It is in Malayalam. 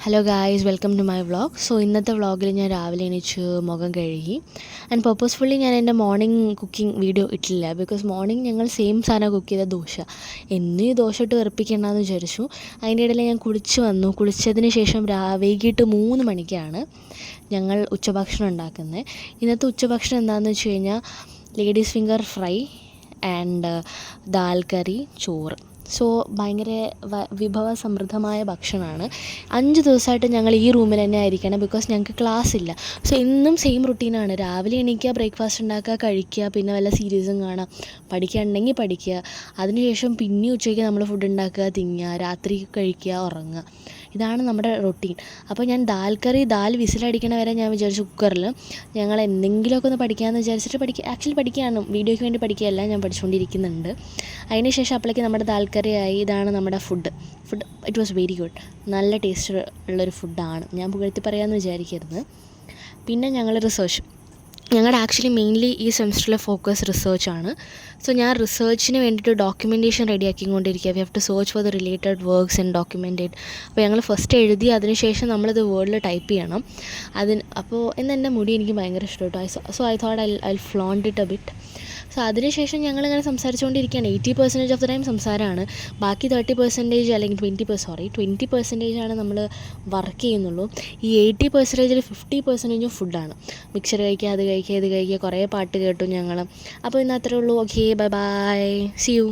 Hello guys, welcome to my vlog. So ഇന്നത്തെ വ്ളോഗിൽ ഞാൻ രാവിലെ എണീച്ച് മുഖം കഴുകി. ആൻഡ് പർപ്പസ്ഫുള്ളി ഞാൻ എൻ്റെ മോർണിംഗ് കുക്കിംഗ് വീഡിയോ ഇട്ടില്ല. ബിക്കോസ് മോർണിംഗ് ഞങ്ങൾ സെയിം സാധനം കുക്ക് ചെയ്ത ദോശ. എന്നും ഈ ദോശ ഇട്ട് വെറുപ്പിക്കേണ്ടെന്ന് വിചാരിച്ചു. അതിൻ്റെ ഇടയിൽ ഞാൻ കുളിച്ച് വന്നു. കുളിച്ചതിന് ശേഷം വൈകിട്ട് 3 മണിക്കാണ് ഞങ്ങൾ ഉച്ചഭക്ഷണം ഉണ്ടാക്കുന്നത്. ഇന്നത്തെ ഉച്ചഭക്ഷണം എന്താണെന്ന് വെച്ച് കഴിഞ്ഞാൽ ladies finger fry and dal curry, ചോറ്. സോ ഭയങ്കര വിഭവസമൃദ്ധമായ ഭക്ഷണമാണ്. 5 ദിവസമായിട്ട് ഞങ്ങൾ ഈ റൂമിൽ തന്നെ ആയിരിക്കണം. ബിക്കോസ് ഞങ്ങൾക്ക് ക്ലാസ് ഇല്ല. സോ ഇന്നും സെയിം റുട്ടീനാണ്. രാവിലെ എണീക്കുക, ബ്രേക്ക്ഫാസ്റ്റ് ഉണ്ടാക്കുക, കഴിക്കുക, പിന്നെ വല്ല സീരീസും കാണുക, പഠിക്കുകയാണെങ്കിൽ പഠിക്കുക. അതിനുശേഷം പിന്നെ ഉച്ചയ്ക്ക് നമ്മൾ ഫുഡ് ഉണ്ടാക്കുക, തിന്നുക, രാത്രി കഴിക്കുക, ഉറങ്ങുക. ഇതാണ് നമ്മുടെ റൊട്ടീൻ. അപ്പോൾ ഞാൻ ദാൽ വിസിലടിക്കണ വരെ ഞാൻ വിചാരിച്ചു കുക്കറിൽ ഞങ്ങൾ എന്തെങ്കിലുമൊക്കെ ഒന്ന് പഠിക്കാമെന്ന് വിചാരിച്ചിട്ട് ആക്ച്വലി പഠിക്കുകയാണ്, വീഡിയോയ്ക്ക് വേണ്ടി പഠിക്കുകയല്ല, ഞാൻ പഠിച്ചുകൊണ്ടിരിക്കുന്നുണ്ട്. അതിന് ശേഷം അപ്പോഴേക്ക് നമ്മുടെ ദാൽ കറി ആയി. ഇതാണ് നമ്മുടെ food. It was very good. നല്ല ടേസ്റ്റ് ഉള്ളൊരു ഫുഡാണ്. ഞാൻ പുകഴ്ത്തി പറയാമെന്ന് വിചാരിക്കരുത്. പിന്നെ ഞങ്ങളുടെ ആക്ച്വലി മെയിൻലി ഈ സെമിസ്റ്ററിലെ ഫോക്കസ് റിസർച്ചാണ്. സോ ഞാൻ റിസർച്ചിന് വേണ്ടിയിട്ട് ഡോക്യുമെൻറ്റേഷൻ റെഡിയാക്കിക്കൊണ്ടിരിക്കുക. We have to search for the related works and documented. അപ്പോൾ ഞങ്ങൾ ഫസ്റ്റ് എഴുതി, അതിനുശേഷം നമ്മളത് വേർഡിൽ ടൈപ്പ് ചെയ്യണം. അപ്പോൾ എൻ്റെ മുടി എനിക്ക് ഭയങ്കര ഇഷ്ടപ്പെട്ടു. So I thought I flaunt it A bit. So അതിനുശേഷം ഞങ്ങളിങ്ങനെ സംസാരിച്ചുകൊണ്ടിരിക്കുകയാണ്. 80% ഓഫ് ദ ടൈം സംസാരമാണ്. ബാക്കി 30% അല്ലെങ്കിൽ 20% നമ്മൾ വർക്ക് ചെയ്യുന്നുള്ളൂ. ഈ 80%-ൽ 50% ഫുഡാണ്. മിക്സർ കഴിക്കുക, അത് കഴിക്കുക, ഇത് കഴിക്കുക, കുറേ പാട്ട് കേട്ടു ഞങ്ങൾ. അപ്പോൾ ഇന്ന് അത്രേ ഉള്ളൂ. Okay, bye bye, see U.